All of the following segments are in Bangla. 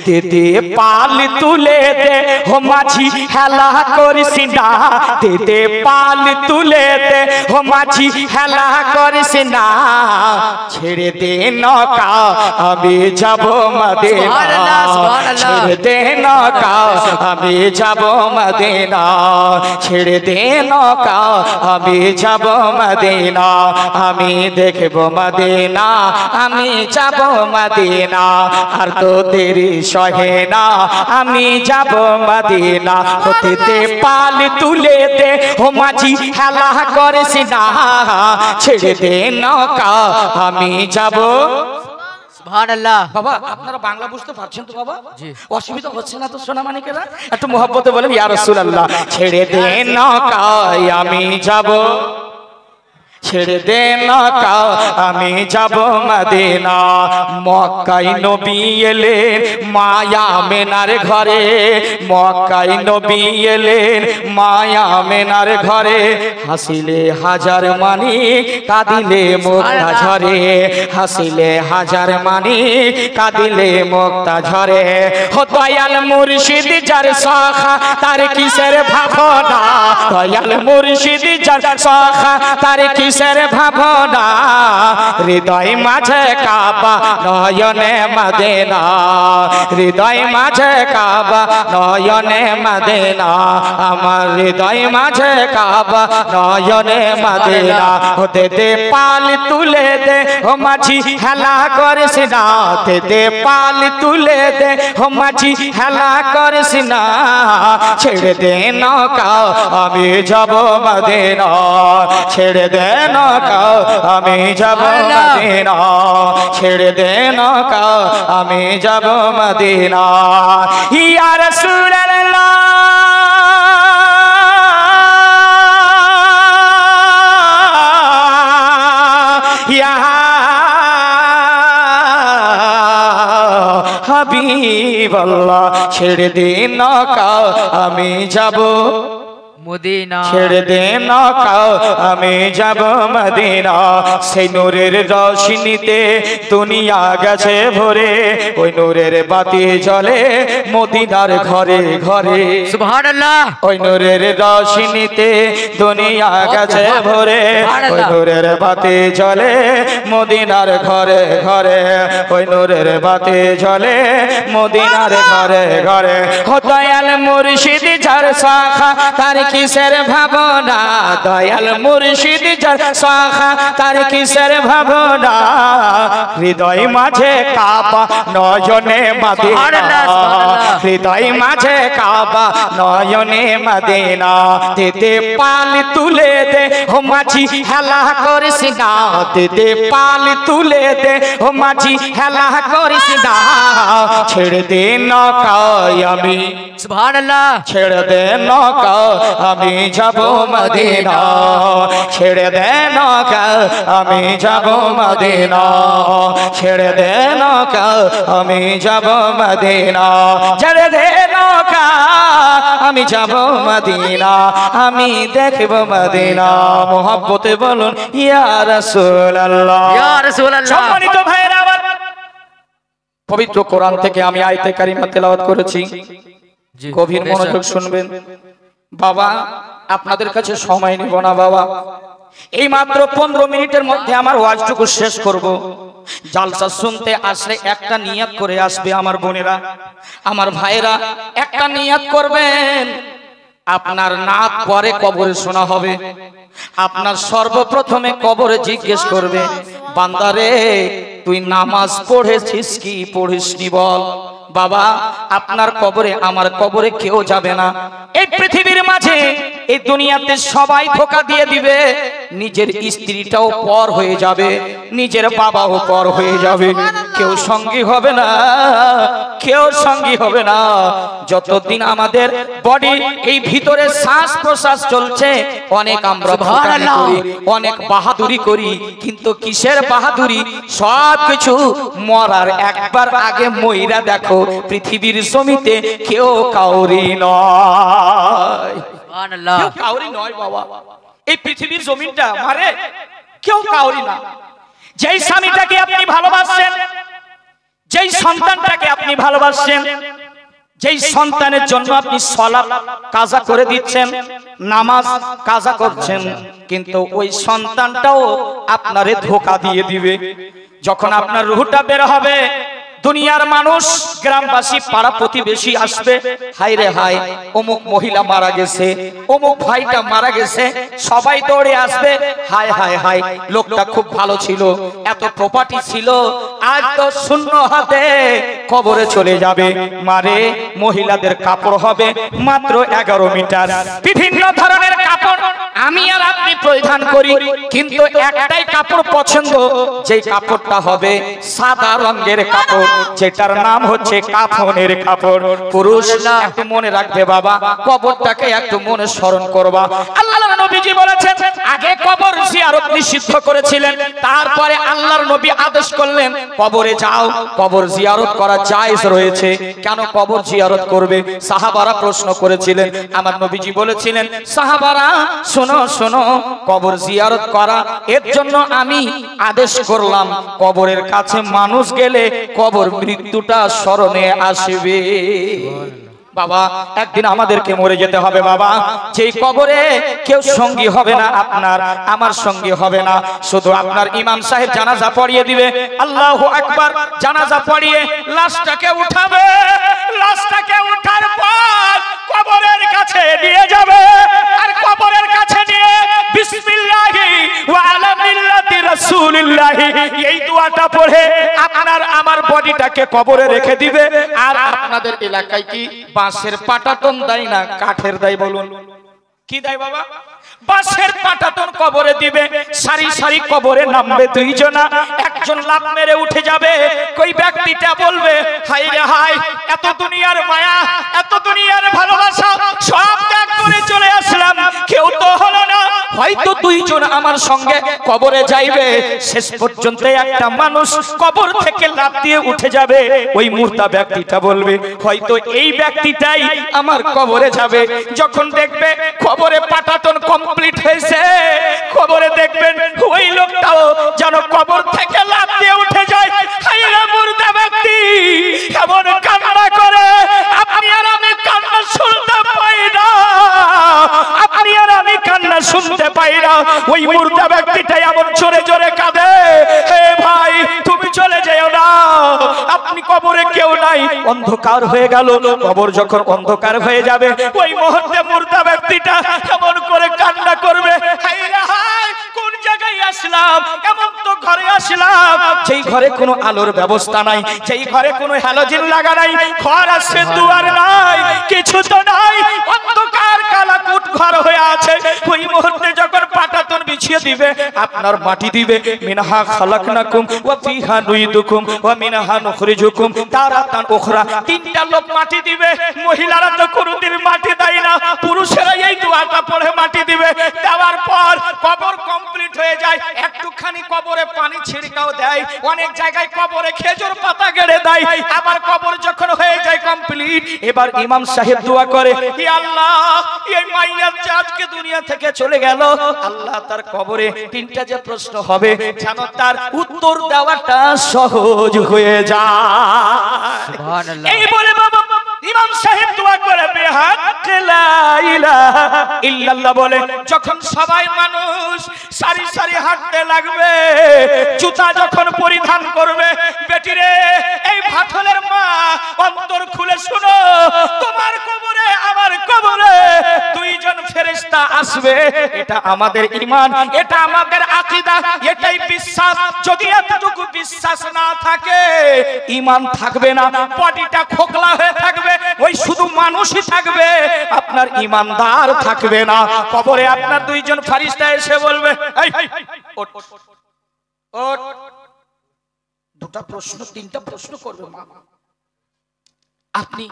দে দে পাল তুলে দে ও মাঝি হেলা করিস না, দে দে পাল তুলে দে ও মাঝি হেলা করিস না, ছেড়ে দে নৌকা আমি যাব মদিনা, ছেড়ে দে নৌকা আমি যাব মদিনা, ছেড়ে দে নৌকা আমি যাব মদিনা, আমি দেখব মদিনা, আমি যাব মদিনা, আর তো দেরি সহে না, আমি যাব মদিনা। হতে দে পাল তুলে দে ও মাঝি হেলা করিস না, ছেড়ে দে নৌকা আমি যাব। সুবহানাল্লাহ। বাবা আপনারা বাংলা বুঝতে পারছেন তো বাবা? জি। অসুবিধা হচ্ছে না তো সোনা মানিকেরা? একটু মোহাব্বতে বলেন ইয়া রাসূলুল্লাহ। ছেড়ে দে নৌকা আমি যাব, ছেড়ে দে নৌকা আমি যাব মদিনা। মক্কায় নবী এলেন মায়া মেনার ঘরে, মক্কায় নবী এলেন মায়া মেনার ঘরে, হাসিলে হাজার মানিক কাঁদিলে মুক্তা ঝরে, হাসিলে হাজার মানিক কাঁদিলে মুক্তা ঝরে। ও দয়াল মুর্শিদ যার শাখা তার কিসের ভাবনা, দয়াল মুর্শিদ যার শাখা তার কিসের ভাবনা, হৃদয় মাঝে কাবা নয়নে মদিনা, হৃদয় মাঝে কাবা নয়নে মদিনা, আমার হৃদয় মাঝে কাবা নয়নে মদিনা। দে দে পাল তুলে দে ও মাঝি হেলা করিস না, দে দে পাল তুলে দে ও মাঝি হেলা করিস না, ছেড়ে দে নৌকা আমি যাব মদিনা, ছেড়ে দে নৌকা আমি যাব মদিনা, ছেড়ে দে নৌকা আমি যাব মদিনা। ইয়া রাসূলুল্লাহ ইয়া হাবিবাল্লাহ, ছেড়ে দে নৌকা আমি যাব মদিনা, ছেড়ে দে নৌকা আমি যাব মদিনা। সেই নূরের রোশনীতে দুনিয়া গেছে ভরে, ওই নূরের বাতি জ্বলে মদিনার ঘরে ঘরে। সুবহানাল্লাহ। ওই নূরের রোশনীতে দুনিয়া গেছে ভরে, ওই নূরের বাতি জ্বলে মদিনার ঘরে ঘরে, ওই নূরের বাতি জ্বলে মদিনার ঘরে ঘরে। ও দয়াল মুর্শিদ যার শাখা তার কিসের ভাবনা, দয়াল মুর্শিদ যার শাখা তার কিসের ভাবনা, হৃদয় মাঝে কাবা নয়নে মদিনা, হৃদয় মাঝে কাবা নয়নে মদিনা। দে দে পাল তুলে দে ও মাঝি হেলা করিস না, দে দে পাল তুলে দে ও মাঝি হেলা করিস না, ছেড়ে দে নৌকা আমি, সুবহানাল্লাহ, ছেড়ে দে নৌকা আমি যাব মদিনা, ছেড়ে দে নৌকা আমি যাব মদিনা, ছেড়ে দে নৌকা আমি যাব মদিনা, ছেড়ে দে নৌকা আমি যাব মদিনা, আমি দেখব মদিনা। মোহাব্বতে বলুন ইয়া রাসূলুল্লাহ, ইয়া রাসূলুল্লাহ। সম্মানিত ভাইরা আমার, পবিত্র কোরআন থেকে আমি আয়াতে কারিমা তেলাওয়াত করেছি, গভীর মনোযোগ শুনবেন। বাবা আপনাদের কাছে সময় নেব না বাবা, এই মাত্র 15 মিনিটের মধ্যে আমার ওয়াজটুকু শেষ করব। জালসা শুনতে আসলে একটা নিয়ত করে আসবে আমার বোনেরা, আমার ভাইরা, একটা নিয়ত করবেন। আপনার নাত পরে কবরে শোনা হবে, আপনার সর্বপ্রথমে কবরে জিজ্ঞেস করবে, বান্দারে তুই নামাজ পড়েছিস কি পড়িসনি বল। বাবা আপনার কবরে আমার কবরে কেউ যাবে না। এই পৃথিবীর মাঝে এই দুনিয়াতে সবাই ধোঁকা দিয়ে দিবে, নিজের স্ত্রীটাও পর হয়ে যাবে, নিজের বাবাও পর হয়ে যাবে, কেউ সঙ্গী হবে না, কেউ সঙ্গী হবে না। যতদিন আমাদের বডি এই ভিতরে শ্বাস প্রশ্বাস চলছে, অনেক আমরা ভুটানি করি, অনেক বাহাদুরি করি, কিন্তু কিসের বাহাদুরি? সব কিছু মরার একবার আগে মইরা দেখো, পৃথিবীর জমিতে কেউ কাউরি নয়, কেউ কাউরি নয় বাবা। এই পৃথিবীর জমিনটা মারে কেউ কাউরি না। যেই স্বামীটাকে আপনি ভালোবাসেন, যেই সন্তানটাকে আপনি ভালোবাসেন, যেই সন্তানের জন্য আপনি সালাত কাজা করে দিচ্ছেন, নামাজ কাজা করছেন, কিন্তু ওই সন্তানটাও আপনারে ধোঁকা দিয়ে দিবে। যখন আপনার রূহটা বের হবে, দুনিয়ার মানুষ, গ্রামবাসী, পাড়া প্রতিবেশী আসবে, হাই রে হাই অমুক মহিলা মারা গেছে, অমুক ভাইটা মারা গেছে, সবাই দৌড়ে আসবে, হাই হাই হাই লোকটা খুব ভালো ছিল, এত প্রপার্টি ছিল, আজ তো শূন্য হাতে কবরে চলে যাবে। মারে মহিলাদের কাপড় হবে মাত্র 11 মিটার, বিভিন্ন ধরনের কাপড় আমি আর আপনি পরিধান করি, কিন্তু একটাই কাপড় পছন্দ, যেই কাপড়টা হবে সাদা রঙের কাপড়, যেটার নাম হচ্ছে কাফনের কাপড়। পুরুষ একটু মনে রাখবে বাবা, কবরটাকে একটু মনে স্মরণ করবা। আল্লাহর নবীজি বলেছেন আগে কবর জিয়ারত নিষিদ্ধ করেছিলেন, তারপরে আল্লাহর নবী আদেশ করলেন কবরে যাও, কবর জিয়ারত করা জায়েজ রয়েছে। কেন কবর জিয়ারত করবে? সাহাবারা প্রশ্ন করেছিলেন, আমার নবীজি বলেছিলেন সাহাবারা শোনো শোনো, কবর জিয়ারত করা এর জন্য আমি আদেশ করলাম, কবরের কাছে মানুষ গেলে কবর মৃত্যুটা স্মরণে আসবে। বাবা একদিন আমাদেরকে মরে যেতে হবে বাবা, যেই কবরে কেউ সঙ্গী হবে না, আপনার আমার সঙ্গী হবে না, শুধু আপনার ইমাম সাহেব জানাজা পড়িয়ে দিবে, আল্লাহু আকবার, জানাজা পড়িয়ে লাশটাকে উঠাবে, লাশটাকে উঠার পর কবরের কাছে নিয়ে যাবে, আর কবরের কাছে নিয়ে বিসমিল্লাহি ওয়া আলা মিল্লাতি রাসূলিল্লাহি এই দোয়াটা পড়ে আপনার আমার বডিটাকে কবরে রেখে দিবে। আর আপনাদের এলাকায় কি বাঁশের পাটাতন দেয় না, কাঠের দেয়? বলুন কি দেয় বাবা? বাঁশের পাটাতন কবরে দিবে, সারি সারি কবরে নামবে দুইজনা, একজন লাফ মেরে উঠে যাবে, কই ব্যক্তিটা বলবে হাই রে হাই, এত দুনিয়ার মায়া, এত দুনিয়ার ভালোবাসা সব ত্যাগ করে চলে আসলাম, কেউ তো হলো না, হয়তো দুইজন আমার সঙ্গে কবরে যাইবে। শেষ পর্যন্ত একটা মানুষ কবর থেকে লাফ দিয়ে উঠে যাবে, ওই মুর্দা ব্যক্তিটা বলবে হয়তো এই ব্যক্তিটাই আমার কবরে যাবে। যখন দেখবে কবরে পাটাতন কমপ্লিট হয়েছে, কবরে দেখবেন ওই লোকটাও যেন কবর থেকে লাফ দিয়ে উঠে যায়, হায় রে মুর্দা ব্যক্তি, এমন কান্না করে আপনি আর আমি কান্না শুনতে পাই না, আপনি আর আমি কান্না শুনতে পাই না, ওই মুর্দা ব্যক্তিটাই এমন জোরে জোরে কাঁদে, হে ভাই তুমি চলে যেও না, আপনি কবরে কেউ নাই, অন্ধকার হয়ে গেল। কবর যখন অন্ধকার হয়ে যাবে, ওই মুহূর্তে মুর্দা ব্যক্তিটা এমন করে কান্না করবে, হায় রে হায় কোন জায়গায় আসলাম, এমন তো ঘরে আসলাম যেই ঘরে কোনো আলোর ব্যবস্থা নাই, যেই ঘরে কোনো হ্যালোজেন লাগা নাই, ঘর আছে দুয়ার নাই, কিছু তো নাই, অন্ধকার কালাকুট ঘর হয়ে আছে। ওই মুহূর্তে যখন পাটাতন বিছিয়ে দিবে, আপনার মাটি দিবে, মিনহা খালাকনাকুম ওয়া ফিহা নুইদুকুম ওয়া মিনহা নুখরিজুকুম তারাতান উখরা, তিনটা লোক মাটি দিবে। মহিলারা তো কোনোদিন মাটি দেয় না, পুরুষেরা এই দোয়াটা পড়ে মাটি দিবে, দেওয়ার পর কবর কমপ্লিট হয়ে যায়, একটুখানি কবরে পানি ছিড়কাও দেয়, অনেক জায়গায় কবরে খেজুর পাতা গেড়ে দেয়, আবার কবর যখন হয়ে যায় কমপ্লিট, এবার ইমাম সাহেব দোয়া করে, হে আল্লাহ এই মাইয়ার যে আজকে দুনিয়া থেকে চলে গেল, আল্লাহ তার কবরে তিনটা যে প্রশ্ন হবে যেন তার উত্তর দেওয়াটা সহজ হয়ে যায়। সুবহানাল্লাহ। এই বলে বাবা ইমাম সাহেব দোয়া করে বিহাক লা ইলাহা ইল্লাল্লাহ বলে, যখন সবাই মানুষ সারি সারি হাঁটতে লাগবে, জুতা যখন পরিধান করবে, বেটিরে এই ফাটলের মা অন্তর খুলে শুনো, তোমার কবরে আমার কবরে দুইজন ফেরেশতা আসবে, এটা আমাদের ঈমান, এটা আমাদের আকীদা, এটাই বিশ্বাস। যদি এতটুকু বিশ্বাস না থাকে ঈমান থাকবে না, বডিটা খোকলা হয়ে থাকবে, ওই শুধু মানুষই থাকবে, আপনার ঈমানদার থাকবে না। কবরে আপনার দুইজন ফেরেশতা এসে বলবে, এই ওঠ ওঠ, দুটা প্রশ্ন তিনটা প্রশ্ন করবে মা, আপনি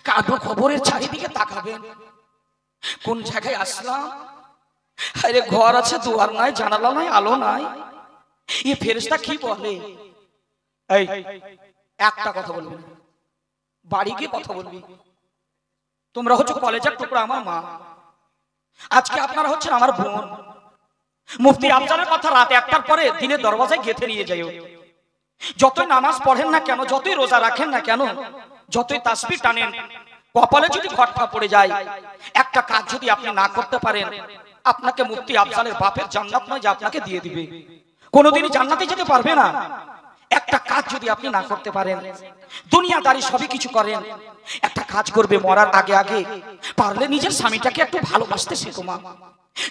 কাঁদো কবরের চারিদিকে তাকাবেন, কোন জায়গায় আসলাম, আরে ঘর আছে দুয়ার নাই, জানালা নাই, আলো নাই, এই ফেরেশতা কি বলে? এই একটা কথা বলবি, বাড়ি গিয়ে কথা বলবি, তোমরা হচ্ছে কলেজের টুকরা আমার মা, আজকে আপনারা হচ্ছেন আমার বোন, মুফতি আফজালের কথা রাত 1টার পরে দিনের দরওয়াজায় গেঁথে নিয়ে যাইও, যতই নামাজ পড়েন না কেন, যতই রোজা রাখেন না কেন, যতই তাসবিহ টানেন, কপালে যদি ঘটকা পড়ে যায়, একটা কাজ যদি আপনি না করতে পারেন, আপনাকে মুফতি আফজালের বাপের জান্নাত নয় যে আপনাকে দিয়ে দিবে, কোনোদিনই জান্নাতে যেতে পারবে না। একটা কাজ যদি আপনি না করতে পারেন, দুনিয়াদারি সবই কিছু করেন, একটা কাজ করবে মরার আগে আগে পারলে নিজের স্বামীটাকে একটু ভালোবাসতে শেখো মা।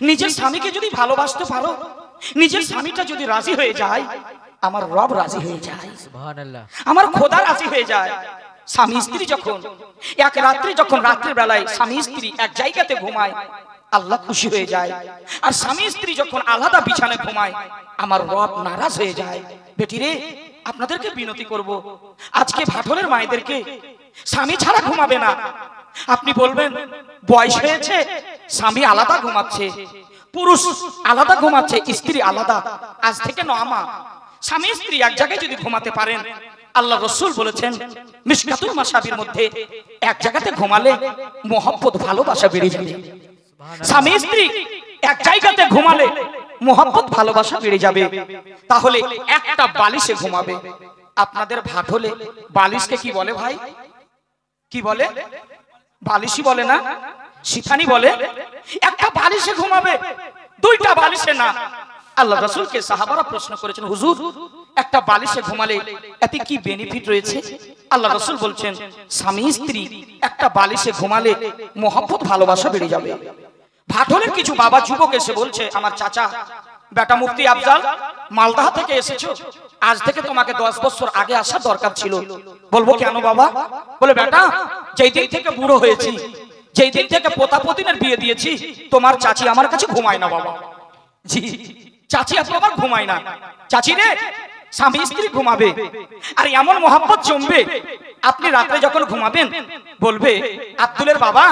নিজের স্বামীকে যদি ভালোবাসতে পারো, নিজের স্বামীটা যদি রাজি হয়ে যায়, আমার রব রাজি হয়ে যায়, সুবহানাল্লাহ, আমার খোদা রাজি হয়ে যায়। স্বামী স্ত্রী যখন এক রাত্রি, যখন রাত্রির বেলায় স্বামী স্ত্রী এক জায়গাতে ঘুমায়, আল্লাহ খুশি হয়ে যায়। আর স্বামী স্ত্রী যখন আলাদা বিছানায় ঘুমায়, আমার রব নারাজ হয়ে যায়। বেটিরে, আপনাদেরকে বিনতি করব, আজকে ভাটলের মায়েদেরকে স্বামী ছাড়া ঘুমাবে না। আপনি বলবেন বয়স হয়েছে, স্বামী আলাদা ঘুমাচ্ছে, পুরুষ আলাদা ঘুমাচ্ছে, স্ত্রী আলাদা। আজ থেকে নমা স্বামী স্ত্রী এক জায়গায় যদি ঘুমাতে পারেন, আল্লাহ রাসূল বলেছেন মিশকাতুল মাসাবির মধ্যে, এক জায়গাতে ঘুমালে মহব্বত ভালোবাসা বেড়ে যাবে। স্বামী স্ত্রী এক জায়গাতে ঘুমালে মহব্বত ভালোবাসা বেড়ে যাবে। তাহলে একটা বালিশে ঘুমাবে। আপনাদের ভাটলে বালিশকে কি বলে ভাই? কি বলে? বালিশই বলে না, শিখানি বলে। একটা বালিশে ঘুমাবে, দুইটা বালিশে না। আল্লাহ রাসূলকে সাহাবারা প্রশ্ন করেছেন, হুজুর একটা বালিশে ঘুমালে এতে কি বেনিফিট রয়েছে? আল্লাহ রাসূল বলছেন, স্বামী স্ত্রী একটা বালিশে ঘুমালে মহব্বত ভালোবাসা বেড়ে যাবে। ভাটলের কিছু বাবা যুবক এসে বলছে, আমার চাচা, বেটা মুফতি আফজাল মালদাহ থেকে এসেছো, আজ থেকে তোমাকে 10 বছর আগে আসা দরকার ছিল। বলবো কেন বাবা? বলে বেটা, যেই দিন থেকে বুড়ো হয়েছি, যেই দিন থেকে পোতা পতিনের বিয়ে দিয়েছি, তোমার চাচি আমার কাছে ঘুমায় না বাবা। জি, চাচি আপনার ঘুমায় না। চাচি রে, স্বামী স্ত্রী ঘুমাবে আর এমন মহব্বত জমবে, আপনি রাতে যখন ঘুমাবেন বলবে, আব্দুলের বাবা,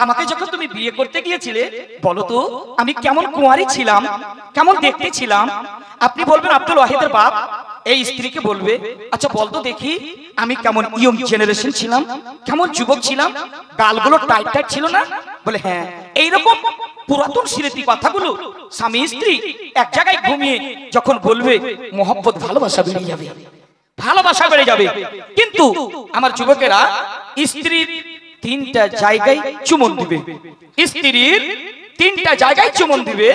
আমাকে যখন তুমি বিয়ে করতে গিয়েছিলে, বলো তো আমি কেমন কুঁয়ারি ছিলাম, কেমন দেখতে ছিলাম। আপনি বলবেন আব্দুল ওয়াহিদের বাপ, এই স্ত্রীকে বলবে, আচ্ছা বলতো দেখি আমি কেমন ইয়ং জেনারেশন ছিলাম, কেমন যুবক ছিলাম, গালগুলো টাইট টাইট ছিল না? বলে হ্যাঁ। এইরকম পুরাতন স্মৃতি কথাগুলো স্বামী স্ত্রী এক জায়গায় ঘুমিয়ে যখন বলবে, মহব্বত ভালোবাসা বেড়ে যাবে, ভালোবাসা বেড়ে যাবে। কিন্তু আমার যুবকেরা স্ত্রীর 3টা জায়গায় চুমন দিবে, স্ত্রীর 3টা জায়গায় চুমন দিবে।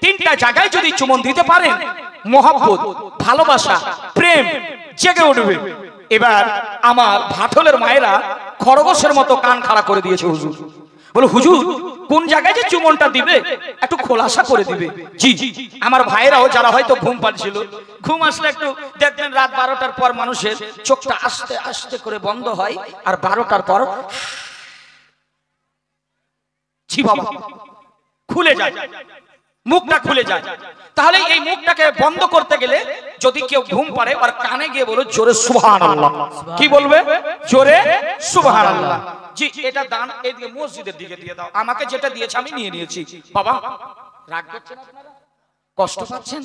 3টা জায়গায় যদি চুমন দিতে পারেন, মহব্বত ভালোবাসা প্রেম জেগে উঠবে। এবার আমার ভাটলের মায়েরা খরগোশের মতো কান খাড়া করে দিয়েছে। হুজুর বলে, হুজুর কোন জায়গায় যে চুমনটা দিবে একটু খোলাসা করে দিবে। জি, আমার ভাইরাও যারা হয়তো ঘুম পাচ্ছিল, ঘুম আসলে একটু দেখবেন রাত 12টার পর মানুষের চোখটা আস্তে আস্তে করে বন্ধ হয়, আর 12টার পর জি বাবা খুলে যায়, মুখটা খুলে যায়। তাহলে এই মুখটাকে বন্ধ করতে গেলে যদি কেউ ঘুম পারে, আর কানে গিয়ে বলো জোরে সুবহানাল্লাহ। কি বলবে? জোরে সুবহানাল্লাহ। জি, এটা দান এইদিকে মসজিদের দিকে দিয়ে দাও। আমাকে যেটা দিয়েছে আমি নিয়ে নিয়েছি। বাবা রাগ করছেন আপনারা? কষ্ট পাচ্ছেন?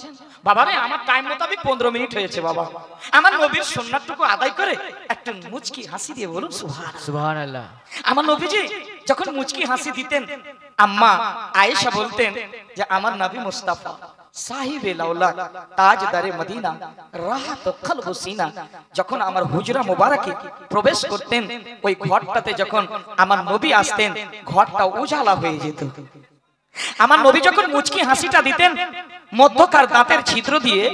বাবা রে, আমার টাইম মোতাবেক 15 মিনিট হয়েছে। বাবা আমার নবীর সুন্নাতটুকু আদায় করে একটা মুচকি হাসি দিয়ে বলুন সুবহানাল্লাহ। সুবহানাল্লাহ। আমার নবীজি যখন মুচকি হাসি দিতেন, আম্মা আয়েশা বলতেন যে আমার নবী মুস্তাফা সাহিবে লাউলা তাজদারে মদিনা রাহাত কলব সিনা, যখন আমার হুজরা মুবারকে প্রবেশ করতেন, ওই ঘরটাতে যখন আমার নবী আসতেন, ঘরটা উজালা হয়ে যেত। আমার নবী যখন মুচকি হাসিটা দিতেন, মধ্যকার দাঁতের ছিদ্র দিয়ে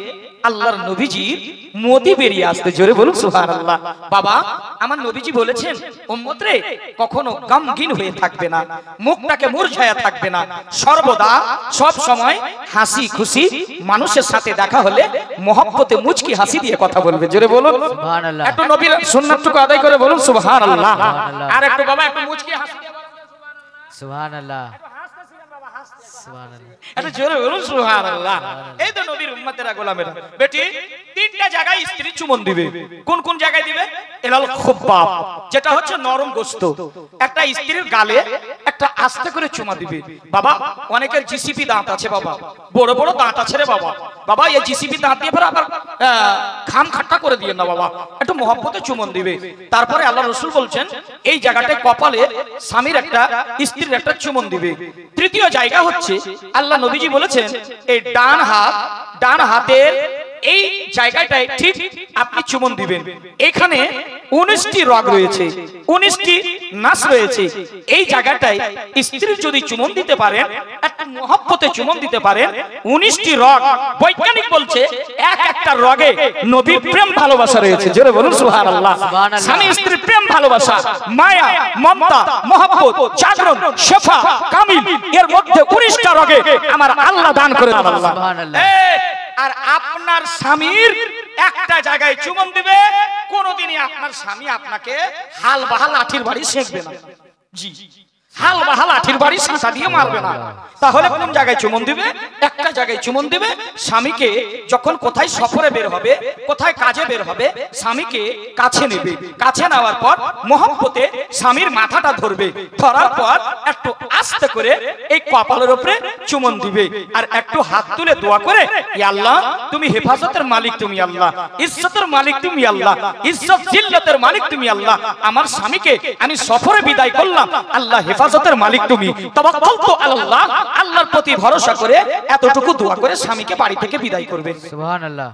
আল্লাহর নবীজির মদি বেরিয়ে আসতে। জোরে বলুন সুবহানাল্লাহ। বাবা আমার নবীজি বলেছেন, উম্মত রে কখনো গমগিন হয়ে থাকবে না, মুখটাকে মুরঝায়া থাকবে না, সর্বদা সব সময় হাসি খুশি, মানুষের সাথে দেখা হলে মহব্বতে মুচকি হাসি দিয়ে কথা বলবে। জোরে বলুন সুবহানাল্লাহ। একটু নবীর সুন্নাতটুকু আদায় করে বলুন সুবহানাল্লাহ। আর একটু বাবা একটু মুচকি হাসি দিয়ে বলুন সুবহানাল্লাহ। এটা জোরে বলুন সুবহানাল্লাহ। এই তো নবীর উম্মতেরা গোলামেরা। বেটি 3টা জায়গায় স্ত্রী চুমন দিবে। কোন কোন জায়গায় দিবে? এলাল খুব্বাব, যেটা হচ্ছে নরম গোশত, একটা স্ত্রীর গালে একটা আস্তে করে চুমা দিবে। বাবা অনেকের জিসিপি দাঁত আছে, বাবা বড় বড় দাঁত আছে রে বাবা। বাবা এই জিসিপি দাঁত দিয়ে পরে আবার খাম খাট্টা করে দিয়ে না বাবা, একটু মহব্বতে চুমন দিবে। তারপরে আল্লাহ রাসূল বলছেন, এই জায়গাটায় কপালে স্বামীর একটা স্ত্রীর একটা চুমন দিবে। তৃতীয় জায়গা হচ্ছে আল্লাহ নবীজি বলেছেন, এই ডান হাতের এই জায়গাটায় ঠিক আপনি চুমন দিবেন। এখানে 19টি রগ রয়েছে, 19টি নাস রয়েছে। এই জায়গাটায় স্ত্রী যদি চুমন দিতে পারেন, একটা মহব্বতে চুমন দিতে পারেন, 19টি রগ, বৈজ্ঞানিক বলছে এক একটা রগে নবীর প্রেম ভালোবাসা রয়েছে। জোরে বলুন সুবহানাল্লাহ। স্বামী স্ত্রীর প্রেম ভালোবাসা, মায়া, মমতা, মহব্বত, জাগরণ, শেফা, কামিল, এর মধ্যে 19টা রগে আমার আল্লাহ দান করে দেন। সুবহানাল্লাহ। আর আপনার স্বামীর একটা জায়গায় চুমন দিবে, কোনদিনই আপনার স্বামী আপনাকে হাল বাহাল লাঠির বাড়ি শেখবে না। জি, হাল বাহাল লাঠির বাড়ি সাঁচা দিয়ে মারবে না। তাহলে কোন জায়গায় চুমন দিবে? একটা জায়গায় চুমন দিবে। স্বামীকে যখন কোথায় সফরে বের হবে, কোথায় কাজে বের হবে, স্বামীকে কাছে নেবে। কাছে নেওয়ার পর মহব্বতে স্বামীর মাথাটা ধরবে। ধরার পর একটু আস্তে করে এই কপালের উপরে চুমন দিবে। আর একটু হাত তুলে দোয়া করে, ইয়া আল্লাহ তুমি হেফাজতের মালিক, তুমি আল্লাহ ইজ্জতের মালিক, তুমি আল্লাহ ইজ্জত জিল্লতের মালিক, তুমি আল্লাহ। আমার স্বামীকে আমি সফরে বিদায় করলাম, আল্লাহ হেফাজতের মালিক তুমি। তাওয়াক্কালতু আলাল্লাহ, আল্লাহর প্রতি ভরসা করে এতটুকু দোয়া করে স্বামীকে বাড়ি থেকে বিদায় করবে। সুবহানাল্লাহ।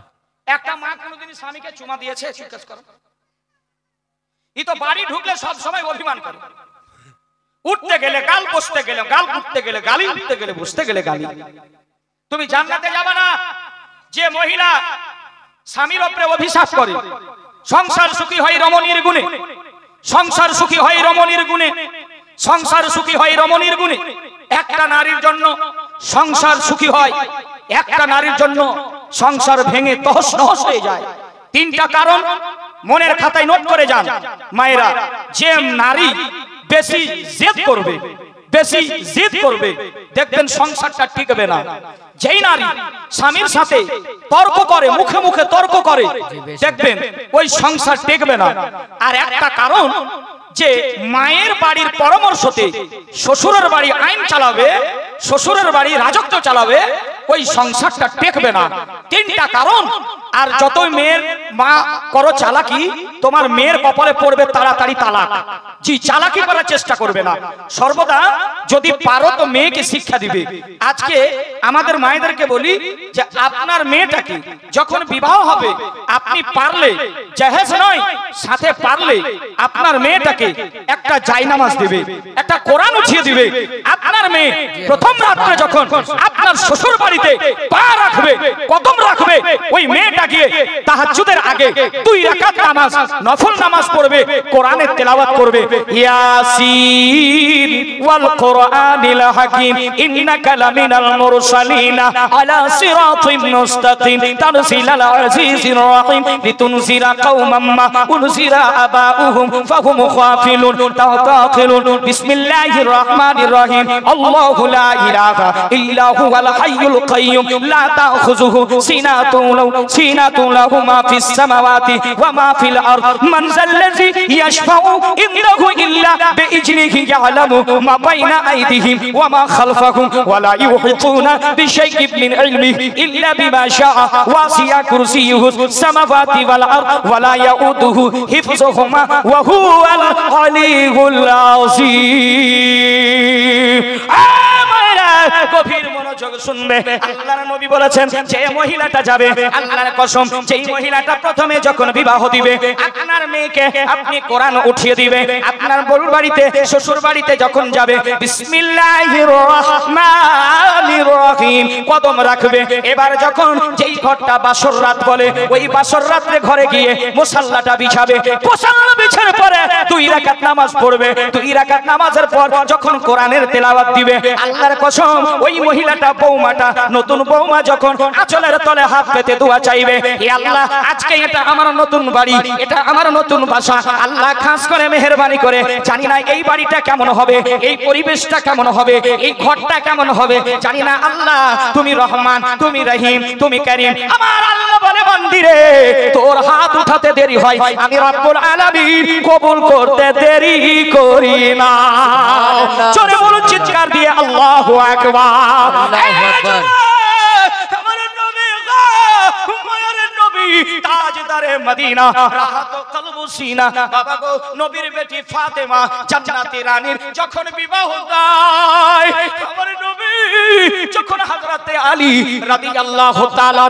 একটা মা কোনদিন স্বামীকে চুমা দিয়েছে? জিজ্ঞেস করো। ই তো বাড়ি ঢুকলে সব সময় অভিমান করে। উঠতে গেলে গাল, বসতে গেলে গাল, উঠতে গেলে গালি, উঠতে গেলে বসতে গেলে গালি। তুমি জান্নাতে যাবে না যে মহিলা স্বামীর উপরে অভিশাপ করে। সংসার সুখী হয় রমণীর গুণে, সংসার সুখী হয় রমণীর গুণে, সংসার সুখী হয় রমণীর গুণে। একটা নারীর জন্য সংসার সুখী হয়, একটা নারীর জন্য সংসার ভেঙে তহস নহস হয়ে যায়। 3টা কারণ মনের খাতায় নোট করে যান মায়েরা। যে নারী বেশি জেদ করবে, বেশি জিদ করবে, দেখবেন সংসারটা টিকবে না। যেই নারী স্বামীর সাথে তর্ক করে, মুখে মুখে তর্ক করে, দেখবেন ওই সংসার টিকবে না। আর একটা কারণ, যে মায়ের বাড়ির পরামর্শতে শ্বশুরের বাড়ি আইন চালাবে, শ্বশুরের বাড়ি রাজত্ব চালাবে, ওই সংসারটা টেকবে না। 3টা কারণ। আর যতই মেয়ের মা করো চালাকি, তোমার মেয়ের কপালে পড়বে তাড়াতাড়ি তালাক। জি, চালাকি করার চেষ্টা করবে না। সর্বদা যদি পারো তো মেয়েকে শিক্ষা দিবে। আজকে আমাদের মায়েদেরকে বলি যে আপনার মেয়েটাকে যখন বিবাহ হবে, আপনি পারলে, জাহেজ নয়, সাথে পারলে আপনার মেয়েটাকে একটা জায়নামাজ দিবে, একটা কোরআন উঠিয়ে দিবে। আপনার মেয়ে প্রথম রাত্রে যখন আপনার শ্বশুর বাড়িতে পা রাখবে, কদম রাখবে, ওই মেয়েটা গিয়ে তাহাজ্জুদের আগে 2 রাকাত নামাজ, নফল নামাজ পড়বে, কোরআনের তেলাওয়াত করবে। ইয়াসিন ওয়াল কোরআনিল হাকিম ইন্নাকা লামিনাল মুরসালিন আলা সিরাতিন মুস্তাকিম তানজিলাল আজিজির রহিম লিতুনজিরা কওমান মা উনজিরা আবাউহুম ফাহুম গাফিলুন তাওয়াক্কালুন বিসমিল্লাহির রহমানির রহিম আল্লাহু লা ইলাহা ইল্লা হুয়াল হাইয়ুল কাইয়্যুম লা তাখুযুহু সিনাতুন লাহু মা ফিস সামাওয়াতি ওয়া মা ফিল আরদ মান যাল্লাযী ইয়াশফাউ ইনদাহু ইল্লা বিইজনিহি ইয়ালামু মা বাইনা আইদিহিম ওয়া মা খালফাহুম ওয়া লা ইউহিতুনা বিশাইইন মিন ইলমিহি ইল্লা বিমা শাআ ওয়াসিয়া কুরসিয়ুহুস সামাওয়াতি ওয়াল আরদ ওয়া লা ইয়াউদুহু হিফযুহুমা ওয়া হুয়াল আলিয়্যুল আযীম। গভীর মনোযোগ শুনবে। আল্লাহর নবী বলেছেন যে মহিলাটা যাবে, আল্লাহর কসম, যেই মহিলাটা প্রথমে যখন বিবাহ দিবে, আপনার মেয়েকে আপনি কোরআন উঠিয়ে দিবে। আপনার বউর বাড়িতে, শ্বশুর বাড়িতে যখন যাবে, বিসমিল্লাহির রহমানির রহিম কদম রাখবে। এবার যখন যেই ঘরটা বাসর রাত বলে, ওই বাসর রাত্রে ঘরে গিয়ে মুসাল্লাটা বিছাবে। মুসাল্লা বিছানোর পরে 2 রাকাত নামাজ পড়বে। 2 রাকাত নামাজের পর যখন কোরআনের তেলাওয়াত দিবে, আল্লাহর কসম, ওই মহিলাটা, বৌমাটা, নতুন বৌমা যখন আঁচলের তলে হাত পেতে দোয়া চাইবে, হে আল্লাহ, আজকে এটা আমার নতুন বাড়ি, এটা আমার নতুন বাসা, আল্লাহ খাস করে মেহেরবানি করে, জানি না এই বাড়িটা কেমন হবে, এই পরিবেশটা কেমন হবে, এই ঘরটা কেমন হবে, জানি না, আল্লাহ তুমি রহমান, তুমি রহিম, তুমি কারীম। আমার আল্লাহ বলে, বান্দিরে, তোর হাত উঠাতে দেরি হয়, আমি রব্বুল আলামিন কবুল করতে দেরি করি না। জোরে বলুন চিৎকার দিয়ে আল্লাহু আকবার। আল্লাহু আকবার। তাজদারে মদিনা, রাহাত কলব আবু সিনা বাবা গো নবীর বেটি ফাতেমা জান্নাতি রানীর যখন বিবাহ হয় আমার নবী যখন হযরতে আলী রাদিয়াল্লাহু তাআলা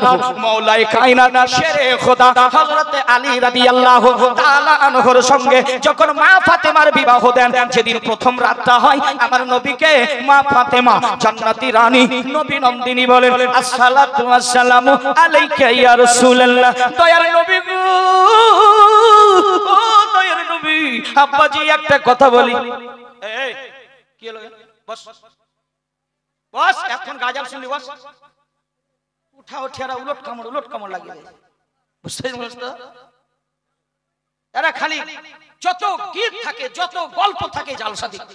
মাওলায়ে কায়নাত শেরে খোদা হযরতে আলী রাদিয়াল্লাহু তাআলা আনহুর সঙ্গে যখন মা ফাতেমার বিবাহ দেন যেদিন প্রথম রাতটা হয় আমার নবীকে মা ফাতেমা জান্নাতি রানী নবী নন্দিনী বলেন আসসালাতু ওয়াসসালামু আলাইকা ইয়া রাসূলুল্লাহ দয়ার নবী গো ও দয়ার নবী আব্বাজি একটা কথা বলি এই কি হলো বস বস এখন গাজাল শুনলি বস উঠা উঠিয়ারা উলট কামড় লাগিয়ে দেয় বুঝতে পারছো এরা খালি যত গীত থাকে যত গল্প থাকে জালসা দিক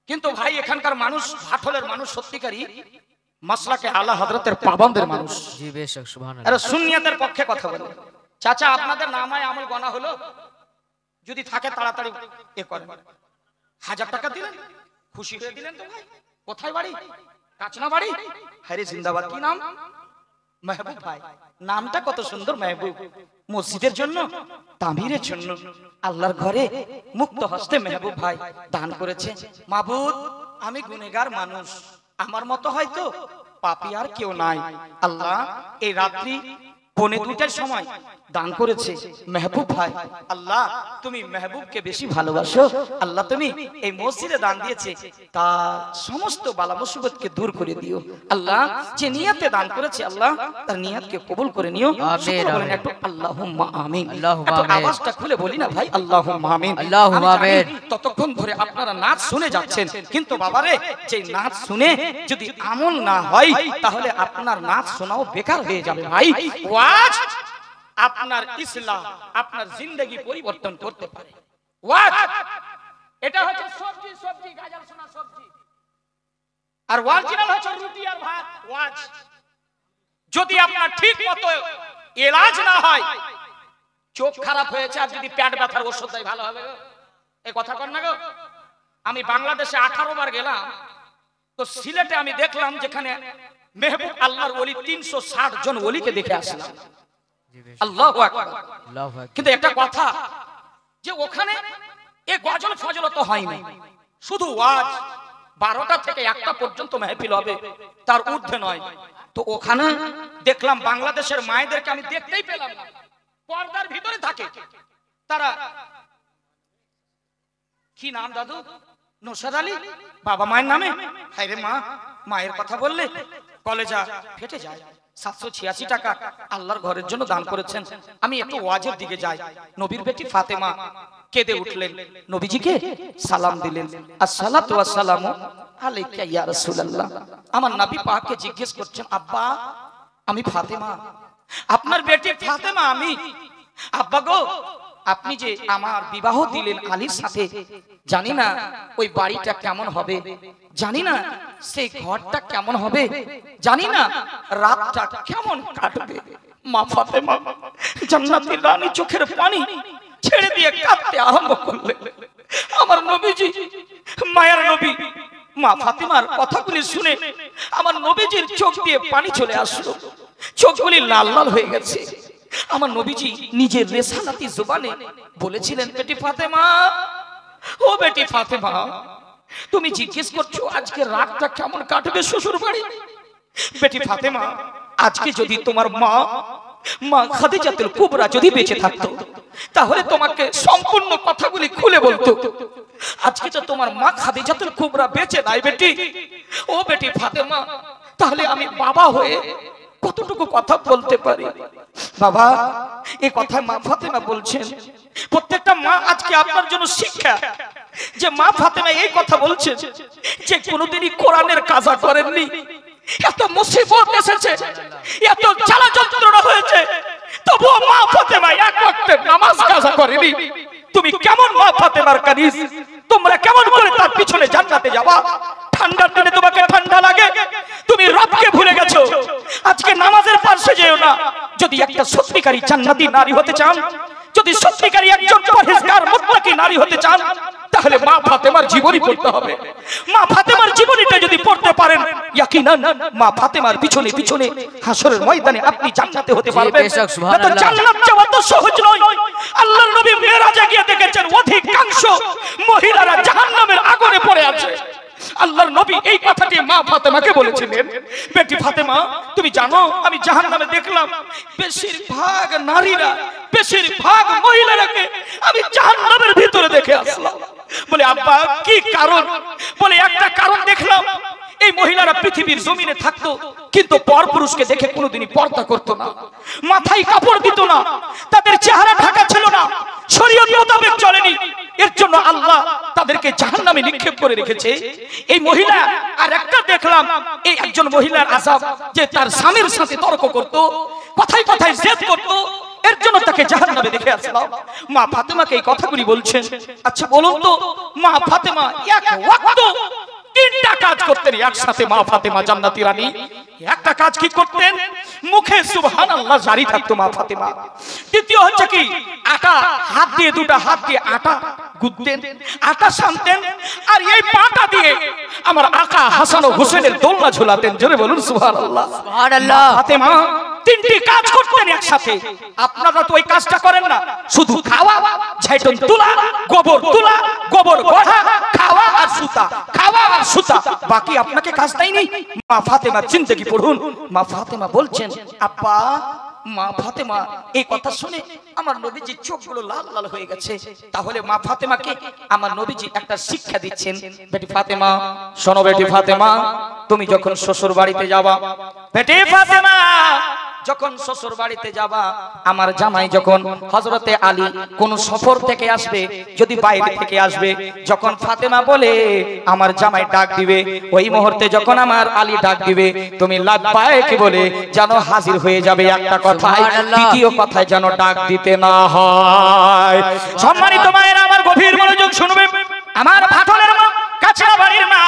কিন্তু ভাই এখানকার মানুষ ভাটলের মানুষ সত্যিকারই মাসলাকে আলা হযরতের পাবন্দের মানুষ জি বেশক সুবহানাল্লাহ এরা সুন্নিয়তের পক্ষে কথা বলে চাচা আপনাদের নামায় আমল গণা হলো যদি থাকে তাড়াতাড়ি এ করেন 1000 টাকা দিলেন খুশি হয়ে দিলেন তো ভাই কোথায় বাড়ি কাচনা বাড়ি হ্যারে জিন্দাবাদ কি নাম মেহবুব ভাই নামটা কত সুন্দর মেহবুব মসজিদের জন্য তামিরের জন্য আল্লাহর ঘরে মুক্ত হস্তে মেহবুব ভাই দান করেছে মাবুদ আমি গুনেহগার মানুষ আমার মতো হয়তো পাপী আর কেউ নাই আল্লাহ এই রাত্রি 2:45 সময় দান করেছে মেহবুব ভাই আল্লাহ তুমি মেহবুবকে বেশি ভালোবাসো আল্লাহ তুমি এই মসজিদে দান দিয়েছে তার সমস্ত বালা মুসিবতকে দূর করে দিও আল্লাহ যে নিয়তে দান করেছে আল্লাহ তার নিয়তকে কবুল করে নিও আমিন বলেন একটু আল্লাহুম্মা আমিন আল্লাহুম্মা একটু আমিন আওয়াজটা খুলে বলি না ভাই আল্লাহুম্মা আমিন আল্লাহুম্মা আমিন ততক্ষণ ধরে আপনারা নাচ শুনে যাচ্ছেন কিন্তু বাবারে যে নাচ শুনে যদি আমল না হয় তাহলে আপনার নাচ শোনাও বেকার হয়ে যাবে ভাই ওয়াজ আপনার ইসলাম আপনার জিন্দেগি পরিবর্তন করতে পারে ওয়াজ এটা হচ্ছে সবজি গাজর সোনা সবজি আর অরিজিনাল হচ্ছে রুটি আর ভাত ওয়াজ যদি আপনার ঠিক মতো ইলাজ না হয় চোখ খারাপ হয়েছে আর যদি পেট ব্যথার ওষুধ দেয় ভালো হবে এই কথা কর না গো আমি বাংলাদেশে 18 বার গেলাম তো সিলেটে আমি দেখলাম যেখানে মেহবুব আল্লাহর ওলি 360 জন ওলিকে দেখে আসলাম আল্লাহু আকবার আল্লাহু আকবার কিন্তু একটা কথা যে ওখানে এই গজল ফজল তো হয় না শুধু ওয়াজ 12টা থেকে 1টা পর্যন্ত মাহফিল হবে তার ঊর্ধ্বে নয় তো ওখানে দেখলাম বাংলাদেশের মায়েদেরকে আমি দেখতেই পেলাম না পর্দার ভিতরে থাকে তারা কি নাম দাদু নৌশাদ আলী বাবা মায়ের নামে হায়রে মা মায়ের কথা বললে কলেজা ফেটে যায় 786 টাকা আল্লাহর ঘরের জন্য দান করেছেন আমি একটু ওয়াজের দিকে যাই নবীর বেটি ফাতেমা কেঁদে উঠলেন নবীজিকে সালাম দিলেন আসসালাতু ওয়াসসালামু আলাইকা ইয়া রাসূলুল্লাহ আমার নবী পাককে জিজ্ঞেস করছেন আব্বা আমি ফাতেমা আপনার বেটি ফাতেমা আমি আব্বা গো আপনি যে আমার বিবাহ দিলেন আলীর সাথে জানি না ওই বাড়িটা কেমন হবে জানি না সেই ঘরটা কেমন হবে জানি না রাতটা কেমন কাটবে মা ফাতেমা জান্নাতের রানী চোখের পানি ছেড়ে দিয়ে কাঁদতে আরম্ভ করলেন আমার নবীজি মায়ের নবী মা ফাতেমার কথাগুলি শুনে আমার নবীজির চোখ দিয়ে পানি চলে আসলো চোখগুলি লাল লাল হয়ে গেছে আমার নবীজি নিজের রেসালাতি জবানে বলেছিলেন বেটি ফাতেমা ও বেটি ফাতেমা তুমি জিজ্ঞেস করছো আজকে রাতটা কেমন কাটবে শ্বশুর বাড়ি বেটি ফাতেমা আজকে যদি তোমার মা খাদিজাতুল কুবরা যদি বেঁচে থাকতো তাহলে তোমাকে সম্পূর্ণ কথাগুলি খুলে বলতো আজকে তো তোমার মা খাদিজাতুল কুবরা বেঁচে নাই বেটি ও বেটি ফাতেমা তাহলে আমি বাবা হয়ে কতটুকু কথা বলতে পারি বাবা এই কথা মা ফাতেমা বলছেন প্রত্যেকটা মা আজকে আপনার জন্য শিক্ষা যে মা ফাতেমা এই কথা বলছেন যে কোনোদিনই কোরআনের কাজা করেননি এত মুসিবত এসেছে এত জ্বালা যন্ত্রণা হয়েছে তবুও মা ফাতেমা এক ওয়াক্তের নামাজ কাজা করেনি তুমি কেমন মা ফাতেমার কানিজ তোমরা কেমন করে তার পিছনে জান্নাতে যাবা ঠান্ডার দিনে তোমাকে ঠান্ডা লাগে তুমি রবকে ভুলে গেছো আজকে নামাজের পাশে যেও না যদি একটা সত্যিকারী জান্নাতি নারী হতে চান যদি সত্যিকারী একজন পরহেজগার মুত্তাকি নারী হতে চান তাহলে মা ফাতেমার জীবনী পড়তে হবে মা ফাতেমার জীবনীটা যদি পড়তে পারেন ইয়াকিনান মা ফাতেমার পিছনে পিছনে হাসরের ময়দানে আপনি জান্নাতে হতে পারবেন তো জান্নাত যাওয়া তো সহজ নয় আল্লাহর নবী মেরাজে গিয়ে দেখেছেন অধিকাংশ মহিলারা জাহান্নামের আগুনে পড়ে আছে। আল্লাহর নবী এই কথাটি মা ফাতেমাকে বলেছিলেন, বেটি ফাতেমা তুমি জানো আমি জাহান্নামে দেখলাম বেশিরভাগ নারীরা, বেশিরভাগ মহিলারাকে আমি জাহান্নামের ভিতরে দেখে আসলাম। বলে আব্বা কি কারণ? বলে একটা কারণ দেখলাম, এই মহিলারা পৃথিবীর জমিনে থাকতো কিন্তু পরপুরুষকে দেখে কোনোদিনই পর্দা করতো না, মাথায় কাপড় দিত না, তাদের চেহারা ঢাকা ছিল না, শরীয়ত মোতাবেক চলেনি। এর জন্য আল্লাহ তাদেরকে জাহান্নামে নিক্ষেপ করে রেখেছে। এই মহিলা আর একটা দেখলাম, এই একজন মহিলার আযাব যে তার স্বামীর সাথে তর্ক করত, কথায় কথায় জেদ করত, এর জন্য তাকে জাহান্নামে দেখে আসলাম। মা ফাতেমাকে এই কথাগুলি বলছেন। আচ্ছা বলুন তো, মা ফাতেমা এক ওয়াক্ত তিনটা কাজ করতেন একসাথে। মা ফাতেমা জান্নাতি রানী একটা কাজ কি করতেন? মুখে সুবহানাল্লাহ জারি থাকতো মা ফাতেমা। দ্বিতীয় হচ্ছে কি, আটা হাত দিয়ে, দুটো হাত দিয়ে আটা গুঁদতেন, আটা শানতেন, আর এই পাটা দিয়ে আমার আকা হাসান ও হোসেনের দোলনা ঝুলাতেন। জোরে বলুন সুবহানাল্লাহ। সুবহানাল্লাহ। ফাতেমা তিনটি কাজ করতেন একসাথে। আপনারা তো ওই কাজটা করেন না, শুধু খাওয়া, ঝাইটন তোলা, গোবর তোলা, গোবর গড়া, খাওয়া আর সুতা, খাওয়া আর সুতা, বাকি আপনাকে কাজ দেয়নি। মা ফাতেমার জিন্দেগি পড়ুন। মা ফাতেমা বলছেন, আব্বা, মা ফাতেমা এই কথা শুনে আমার নবীজির চোখগুলো লাল লাল হয়ে গেছে। তাহলে মা ফাতেমাকে আমার নবীজি একটা শিক্ষা দিচ্ছেন, বেটি ফাতেমা শোনো, বেটি ফাতেমা তুমি যখন শ্বশুর বাড়িতে যাবা, বেটি ফাতেমা যখন শ্বশুর বাড়িতে যাবা, আমার জামাই যখন হযরতে আলী কোন সফর থেকে আসবে, যদি বাইরে থেকে আসবে, যখন ফাতেমা বলে আমার জামাই ডাক দিবে, ওই মুহূর্তে যখন আমার আলী ডাক দিবে, তুমি লাব্বাইক বলে যেন হাজির হয়ে যাবে একটা কথায়। দ্বিতীয় কথায় যেন ডাক দিতে না হয়। সম্মানিত মায়েরা আমার গভীর মনোযোগ শুনবে, আমার ফাটলের মা, কাছের বাড়ির মা,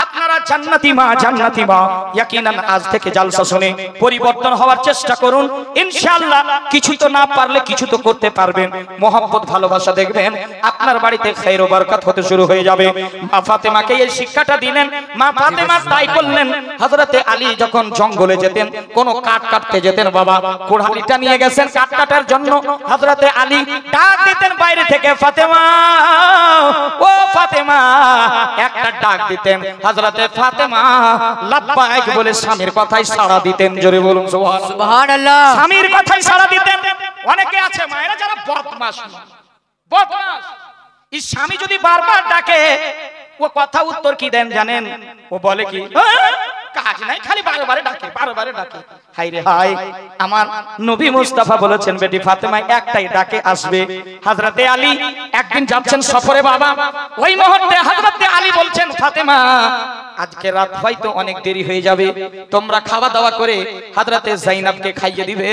আপনারা জান্নাতি মা, জান্নাতি মা, ইয়াকিনান আজ থেকে জালসা শুনে পরিবর্তন হওয়ার চেষ্টা করুন ইনশাআল্লাহ। কিছু তো না পারলে কিছু তো করতে পারবেন। মোহাম্মত ভালোবাসা দেখবেন আপনার বাড়িতে খায়র ও বরকত হতে শুরু হয়ে যাবে। মা ফাতেমাকে এই শিক্ষাটা দিলেন। মা ফাতেমা তাই করলেন। হযরতে আলী যখন জঙ্গলে যেতেন, কোন কাঠ কাটতে যেতেন, বাবা কুড়ালিটা নিয়ে গেছেন কাঠ কাটার জন্য, হযরতে আলী ডাক দিতেন বাইরে থেকে, ফাতেমা, ও ফাতেমা, একটা ডাক দিতেন। হযরতে ফাতেমা লাব্বাইক বলে স্বামীর কথায় সাড়া দিতেন। জোরে বলুন সুবহানাল্লাহ। স্বামীর কথায় সাড়া দিতেন। অনেকে আছে মায়েরা যারা বদমাশ, বদমাশ, এই স্বামী যদি বারবার ডাকে, ও কথা উত্তর কি দেন জানেন? ও বলে কি, কাজ নাই, খালি বারবার ডাকে, বারবার ডাকে। হাই রে হাই, আমার নবী মুস্তাফা বলেছেন বেটি ফাতেমা একটাই ডাকে আসবে। হযরতে আলী একদিন যাচ্ছেন সফরে বাবা, ওই মুহূর্তে হযরতে আলী বলছেন, ফাতেমা আজকে রাত হয়তো অনেক দেরি হয়ে যাবে, তোমরা খাওয়া দাওয়া করে হযরতে যায়েনবকে খাইয়ে দিবে,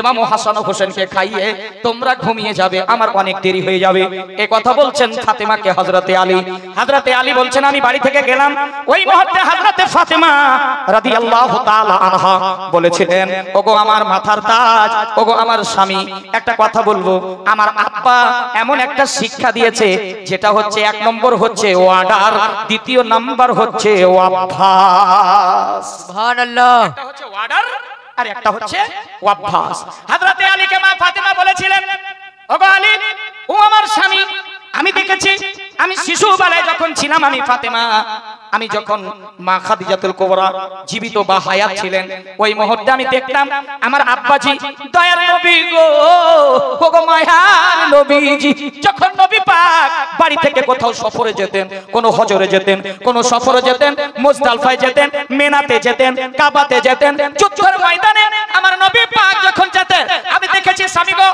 ইমাম হাসান ও হোসেনকে খাইয়ে তোমরা ঘুমিয়ে যাবে, আমার অনেক দেরি হয়ে যাবে। এই কথা বলছেন ফাতেমাকে হযরতে আলী। হযরতে আলী বলছেন আমি বাড়ি থেকে গেলাম। ওই মুহূর্তে হযরতে ফাতেমা রাদিয়াল্লাহু তাআলা আনহা বলেছিলেন, ওগো আমার মাথার তাজ, ওগো আমার স্বামী, একটা কথা বলবো, আমার আব্বা এমন একটা শিক্ষা দিয়েছে, যেটা হচ্ছে এক নম্বর হচ্ছে ওয়ার্ডার, দ্বিতীয় নাম্বার হচ্ছে অভ্যাস। সুবহানাল্লাহ। একটা হচ্ছে ওয়ার্ডার আর একটা হচ্ছে অভ্যাস। হযরতে আলীকে মা ফাতেমা বলেছিলেন, ওগো আলী, ও আমার স্বামী, আমি দেখেছি আমি শিশুবেলায় যখন ছিলাম, আমি ফাতেমা, আমি যখন মা খাদিজাতুল কুবরা জীবিত বা হায়াত ছিলেন, ওই মুহূর্তে আমি দেখতাম আমার আব্বাজি দয়ার নবী গো, ওগো মায়ার নবীজি, যখন নবী পাক বাড়ি থেকে কোথাও সফরে যেতেন, কোন হজরে যেতেন, কোন সফরে যেতেন, মুজদালিফায় যেতেন, মিনাতে যেতেন, কাবাতে যেতেন, যুদ্ধের ময়দানে আমার নবী পাক যখন যেতেন, আমি দেখেছি স্বামী গো,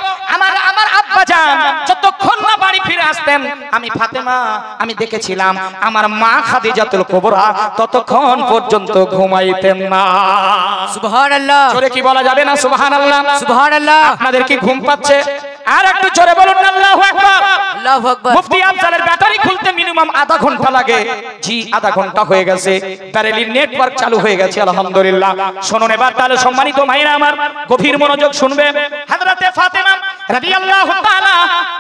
আমার আব্বাজান যতক্ষণ না বাড়ি ফিরে আসতেন, আমি ফাতেমা আমি দেখেছিলাম আমার মা খাদিজাতুল কুবরা ততক্ষণ পর্যন্ত ঘুমাইতেন না। সুবহানাল্লাহ। জোরে কি বলা যাবে না সুবহানাল্লাহ? সুবহানাল্লাহ। আপনাদের কি ঘুম পাচ্ছে? আর একটু জোরে বলুন আল্লাহু আকবার। আল্লাহু আকবার। মুফতি আফজালের ব্যাটারি খুলতে মিনিমাম আধা ঘন্টা লাগে। জি আধা ঘন্টা হয়ে গেছে, প্যারালির নেটওয়ার্ক চালু হয়ে গেছে আলহামদুলিল্লাহ। শুনুন এবার তাহলে সম্মানিত ভাইরা আমার গভীর মনোযোগ শুনবেন। হযরতে ফাতেমা রাদিয়াল্লাহু তাআলা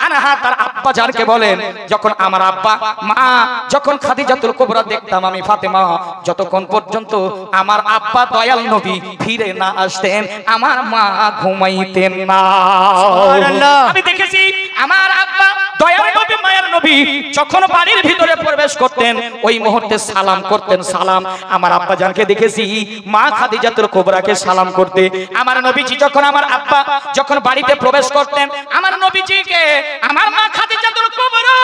আনহা তার আব্বা জানকে বলেন, যখন আমার আব্বা মা যখন খাদিজাতুল কুবরা দেখতাম আমি ফাতেমা, যতক্ষণ পর্যন্ত আমার আব্বা দয়াল নবী ফিরে না আসতেন, আমার মা ঘুমাইতেন না। সুবহানাল্লাহ। আমি দেখেছি আমার আব্বা দয়ার নবী মায়ের নবী যখন বাড়ির ভিতরে প্রবেশ করতেন ওই মুহূর্তে সালাম করতেন। সালাম আমার আব্বা জানকে দেখেছি মা খাদিজাতুল কুবরাকে সালাম করতে। আমার নবীজি যখন আমার আব্বা যখন বাড়িতে প্রবেশ করতেন আমার নবীজিকে আমার মা খাদিজাতুল কুবরা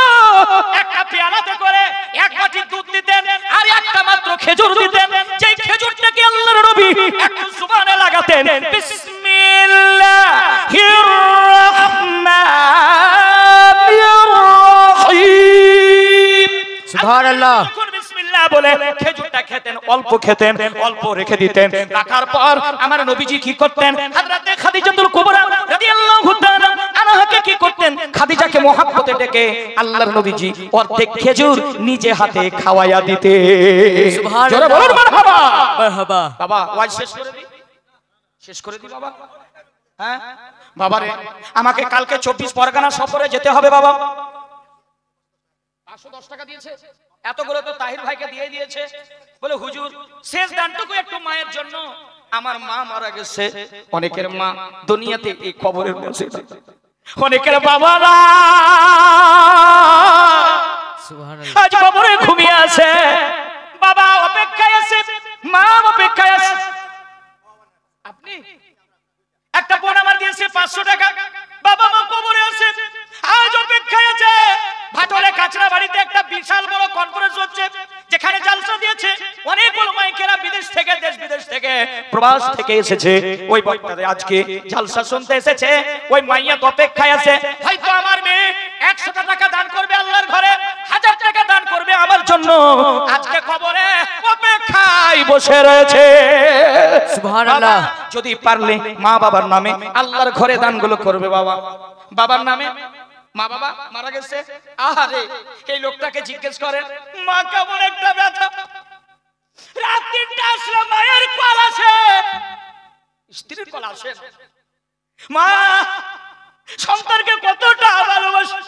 একটা পেয়ালাতে করে এক বাটি দুধ দিতেন আর একটা মাত্র খেজুর দিতেন। যেই খেজুরটাকে আল্লাহর নবী একটু জুবানে লাগাতেন বিসমিল্লাহির রাহমানির রহিম। সুবহানাল্লাহ। বিসমিল্লাহ বলে খেজুরটা খেতেন, অল্প খেতেন, অল্প রেখে দিতেন। রাখার পর আমার নবীজি কি করতেন? হযরত খাদিজাতুল কুবরা রাদিয়াল্লাহু তাআলা আনহাকে কি করতেন? খাদিজাকে মহব্বতে ডেকে আল্লাহর নবীজি অর্ধেক খেজুর নিজে হাতে খাওয়ায়া দিতে। সুবহানাল্লাহ। জোরে বলুন মারহাবা। মারহাবা। বাবা ওয়াজ শেষ করে দি, শেষ করে দি বাবা। হ্যাঁ বাবারে, আমাকে কালকে 24 পরগনা সফরে যেতে হবে বাবা। 510 টাকা দিয়েছে, এতগুলো তো তাহির ভাইকে দিয়ে দিয়েছে। বলে হুজুর শেষ দানটুকু একটু মায়ের জন্য। আমার মা মারা গেছে, অনেকের মা দুনিয়াতে এই কবরের মধ্যে, অনেকের বাবারা সুবহানাল্লাহ। আজ কবরে ঘুমিয়ে আছে। বাবা অপেক্ষায় আছে, মা অপেক্ষায় আছে। আপনি একটা বোন আমার দিয়েছে 500 টাকা, বাবা মা কবরে আছে, আজ অপেক্ষায় আছে। ভাটরে কাচরা বাড়িতে একটা বিশাল বড় কনফারেন্স হচ্ছে, যেখানে জালসা দিয়েছে অনেকগুলো মাইকেরা বিদেশ থেকে, দেশ বিদেশ থেকে, প্রবাস থেকে এসেছে। ওই বক্তাদের আজকে জালসা শুনতে এসেছে। ওই মাইয়া তো অপেক্ষায় আছে, হয়তো আমার মেয়ে 100 টাকা দান করবে আল্লাহর ঘরে, 1000 টাকা দান করবে আমার জন্য। আজকে কবরে অপেক্ষায় বসে রয়েছে। সুবহানাল্লাহ। যদি পারলে মা বাবার নামে আল্লাহর ঘরে দানগুলো করবে বাবা। বাবার নামে, মা বাবা মারা গেছে, আহারে এই লোকটাকে জিজ্ঞেস করেন মা কেমন একটা ব্যথা। রাত 3টা আসলে মায়ের কল আসে, স্ত্রীর কল আসে। মা সন্তানকে কতটা ভালোবাসে।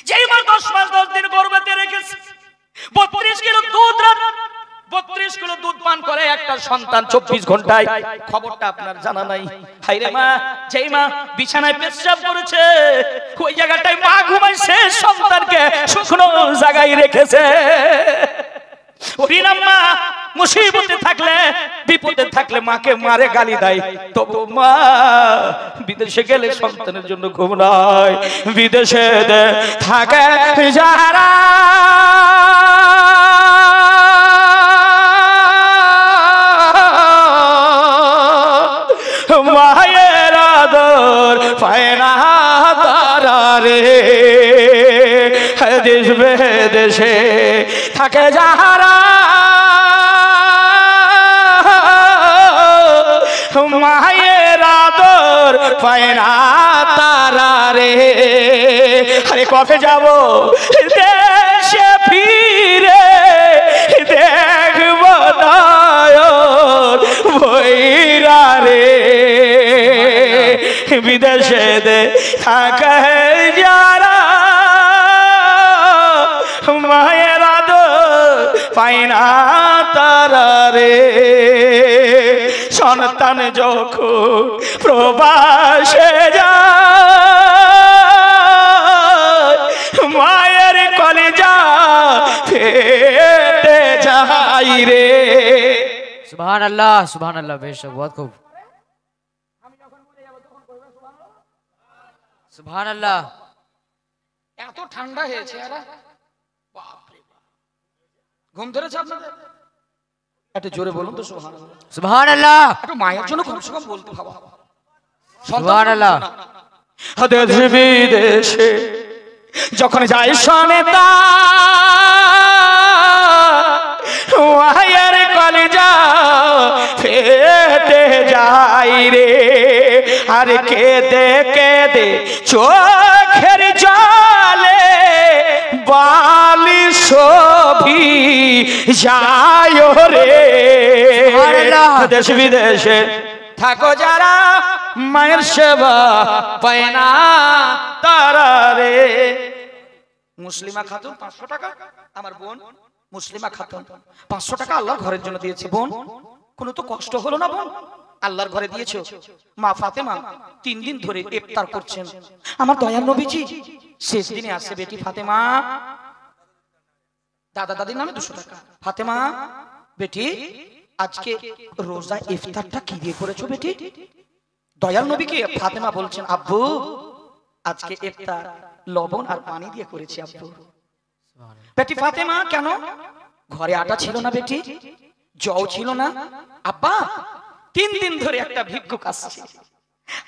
যেই মা 10 মাস 10 দিন গর্ভে রেখেছে, 32 কিলো দুধ 32 কিলো দুধ পান করে একটা সন্তান 24 ঘন্টায়, খবরটা আপনার জানা নাই। হায়রে মা, যেই মা বিছানায় পেশাব করেছে ওই জায়গাটায় মা ঘুমাইছে, সন্তানকে শুকনো জায়গায় রেখেছে। ওরিনা মা মুসিবতে থাকলে, বিপদে থাকলে মাকে মারে, গালি দেয়, তবু মা বিদেশে গেলে সন্তানের জন্য ঘুম নাই। বিদেশে থাকে যারা মায়ের আদর পায় না তারা রে, দেশ বিদেশে থাকে যারা মায়ের আদর পায় না তারা রে। আরে কবে যাব দেশে ফিরে দেখব নয়ন ভৈরা রে, বিদেশে থাকে যারা মায়ের আদর পায় না তারা রে। সন্তান যখন প্রবাসে যায় মায়ের কলেজা ফেটে যায় রে। সুবহানাল্লাহ। সুবহানাল্লাহ। বেশ বহুত খুব। সুবহানাল্লাহ। এত ঠান্ডা হয়েছে, ঘুম ধরেছে আপনাদের? একটু জোরে বলুন তো সুবহানাল্লাহ। সুবহানাল্লাহ। একটু মায়ের জন্য কমসে কম বলতে ভাবা। সুবহানাল্লাহ। দেশ বিদেশে যখন যায় সনেতা মায়ের কলেজা ফেটে যায় রে। আর কেঁদে কেঁদে চোখের জলে বালি ছবি যায় রে। দেশ বিদেশে থাকো যারা মায়ের সেবা পায় না তারা রে। মুসলিমা খাতুন 500 টাকা, আমার বোন মুসলিমা খাতুন 500 টাকা আল্লাহর ঘরের জন্য দিয়েছে। বোন কোনো তো কষ্ট হলো না বোন? আল্লাহর ঘরে দিয়েছো। মা ফাতেমা 3 দিন ধরে ইফতার করছেন। আমার দয়ার নবীজি শেষ দিনে আসছে, বেটি ফাতেমা, দাদা দাদির নামে 200 টাকা। ফাতেমা বেটি, আজকে রোজা ইফতারটা কি দিয়ে করেছো বেটি? দয়াল নবীকে ফাতেমা বলছেন, আব্বু আজকে ইফতার লবণ আর পানি দিয়ে করেছি আব্বু। বেটি ফাতেমা, কেন? ঘরে আটা ছিল না বেটি, জও ছিল না। আব্বা 3 দিন ধরে একটা ভিক্ষুক আসছে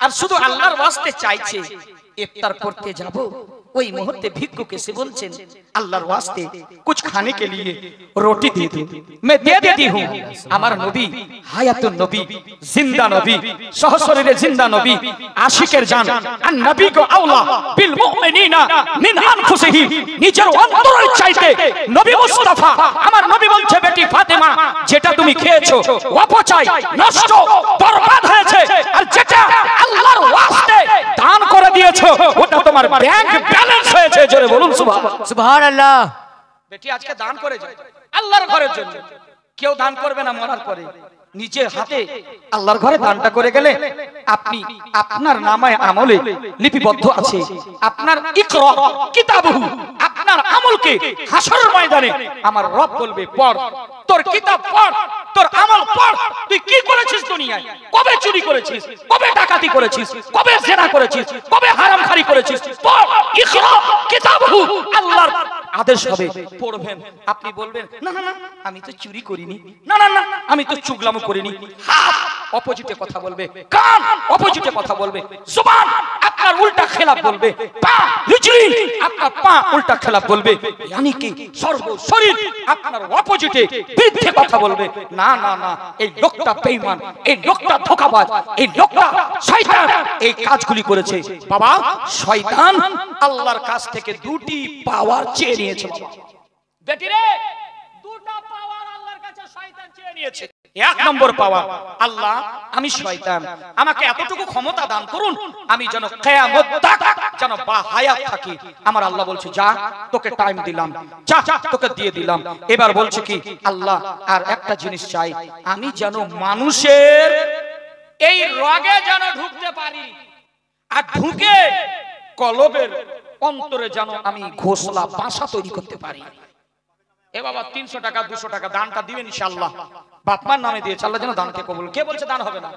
আর শুধু আল্লাহর ওয়াস্তে চাইছে ইফতার করতে যাব। ওই মুহূর্তে ভিক্ষুক এসে বলছেন, আল্লাহর ওয়াস্তে कुछ खाने के लिए रोटी दे दो, मैं दे देती हूं। আমার নবী হায়াতুন নবী, জিন্দা নবী, সহশরীরে জিন্দা নবী, আশিকের জান, আর নবী কো আওলা বিল মুমিনিনা মিন আনফুসিহিম, নিজের অন্তরের চাইতে নবী মুস্তাফা আমার নবী বলছে, বেটি ফাতেমা যেটা তুমি খেয়েছো অপচয়, নষ্ট, বরবাদ হয়েছে, আর যেটা আল্লাহর ওয়াস্তে দান করে দিয়েছো ওটা তোমার ব্যাংক ব্যালেন্স হয়েছে। জোরে বলুন সুবহানাল্লাহ। সুবহানাল্লাহ। বেটি আজকে দান করে যাও আল্লাহর ঘরের জন্য। কেউ দান করবে না মরার পরে, নিজের হাতে আল্লাহর ঘরে দানটা করে গেলে আপনি আপনার নামায় আমলে লিপিবদ্ধ আছে। আপনার ইকরা কিতাবহু, আপনার আমলকে হাসরের ময়দানে আমার রব বলবে, পড় তোর কিতাব, পড় তোর আমল, পড় তুই কি করেছিস দুনিয়ায়, কবে চুরি করেছিস, কবে ডাকাতি করেছিস, কবে জিনা করেছিস, কবে হারামখারি করেছিস, পড় ইকরা কিতাবহু। আল্লাহর আদেশ হবে পড়বেন। আপনি বলবেন, না না না আমি তো চুরি করিনি, না না না আমি তো চুগলামো করিনি। হাত অপোজিটে কথা বলবে, কান অপোজিটে কথা বলবে, জবান আপনার উল্টা খেলাফ বলবে, পা হিজরি আপনার পা উল্টা খেলাফ বলবে, यानी কি সর্ব শরীর আপনার অপোজিটে বিরুদ্ধে কথা বলবে। না না না এই লোকটা বেঈমান, এই লোকটা ধোঁকাবাজ, এই লোকটা শয়তান এই কাজগুলি করেছে। বাবা শয়তান আল্লাহর কাছ থেকে 2টি পাওয়ার চেয়ে নিয়েছে। বাবা বেটি রে, 2টা পাওয়ার আল্লাহর কাছে শয়তান চেয়ে নিয়েছে। 1 নম্বর পাওয়ার, আল্লাহ আমি শয়তান, আমাকে এতটুকু ক্ষমতা দান করুন আমি যেন কিয়ামত তাক যেন বা হায়াত থাকি। আমার আল্লাহ বলছে, যা তোকে টাইম দিলাম, যা তোকে দিয়ে দিলাম। এবার বলছে কি, আল্লাহ আর একটা জিনিস চাই, আমি যেন মানুষের এই রগে যেন ঢুকতে পারি, আর ঢুকে কলবের অন্তরে যেন আমি ঘোষলা বাসা তৈরি করতে পারি। এ বাবা 300 টাকা 200 টাকা দানটা দিবেন ইনশাআল্লাহ, বাপমার নামে দিয়েছে, আল্লাহ যেন দানকে কবুল। কে বলছে দান হবে না?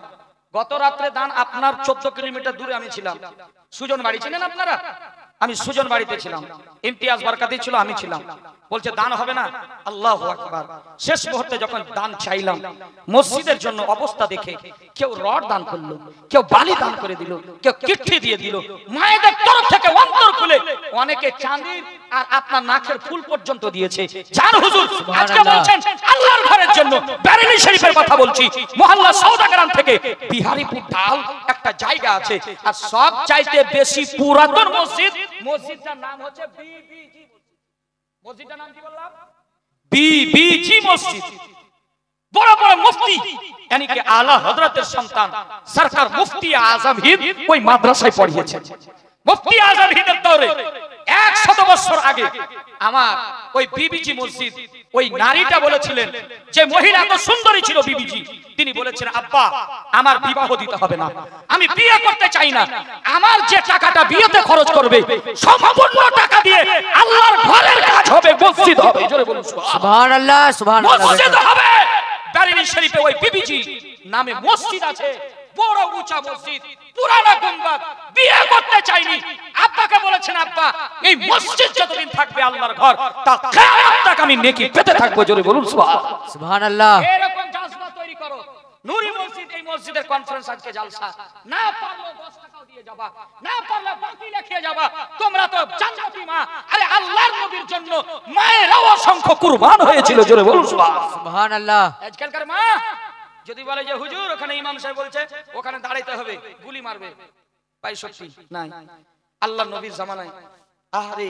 গত রাত্রে দান আপনার 14 কিলোমিটার দূরে আমি ছিলাম, সুজন বাড়ি ছিলেন আপনারা, আমি সুজন বাড়িতে ছিলাম, ইমতিয়াজ বরকাতি ছিল, আমি ছিলাম। বলছে দান হবে না, আল্লাহু আকবার। শেষ মুহূর্তে যখন দান চাইলাম, মসজিদের জন্য অবস্থা দেখে কেউ রড দান করলো, কেউ বালি দান করে দিল, কেউ কিট্টি দিয়ে দিল, মায়েদের তরফ থেকে অন্তর খুলে অনেকে চাঁদির আর আপনার নাকের ফুল পর্যন্ত দিয়েছে। জান হুজুর আজকে বলছেন আল্লাহর ঘরের জন্য, বেরেলি শরীফের কথা বলছি, মহল্লা সওদাগরাম থেকে বিহারীপুর ঢাল একটা জায়গা আছে, আর সব চাইতে বেশি পুরাতন মসজিদ, মসজিদটার নাম হচ্ছে বিবিজি। মসজিদটার নাম কি বললাম? বিবিজি মসজিদ। বড় বড় মুফতি यानी कि आला हजरतेर সন্তান সরকার মুফতি আজম হিন্দ ওই মাদ্রাসায় পড়িয়েছেন। মুফতি আজম হিন্দের দৌরে 100 বছর আগে আমার ওই বিবিজি মসজিদ, ওই নারীটা বলেছিলেন, যে মহিলা এত সুন্দরী ছিল বিবিজি, তিনি বলেছেন, আব্বা আমার বিবাহ দিতে হবে না, আমি বিয়ে করতে চাই না, আমার যে টাকাটা বিয়েতে খরচ করবে সম্পূর্ণ টাকা দিয়ে আল্লাহর ঘরের কাজ হবে, মসজিদ হবে। জোরে বলুন সুবহানাল্লাহ। সুবহানাল্লাহ। মসজিদ হবে। বেরেলি শরীফে ওই বিবিজি নামে মসজিদ আছে, বড় উঁচা মসজিদ, পুরানা গম্বুজ। বিয়ে করতে চাইনি, আব্বাকে বলেছেন, আব্বা এই মসজিদ যতদিন থাকবে আল্লাহর ঘর, তা কিয়ামত তক আমি নেকি পেতে থাকবো। জোরে বলুন সুবহানাল্লাহ। সুবহানাল্লাহ। এরকম জাজবা তৈরি করো। নূরি মসজিদ, এই মসজিদের কনফারেন্স আজকে জালসা, না পারলে 10 টাকাও দিয়ে যাবা, না পারলে বাকি লিখে যাবা, তোমরা তো জান্নাতি মা। আরে আল্লাহর নবীর জন্য মায়েরাও অসংখ্য কুরবান হয়েছিল। জোরে বলুন সুবহানাল্লাহ। আজকালকার মা যদি বলে যে হুজুর ওখানে ইমাম সাহেব বলছে ওখানে দাঁড়াইতে হবে, গুলি মারবে, ভাই সত্যি নাই। আল্লাহর নবীর জামানায় আরে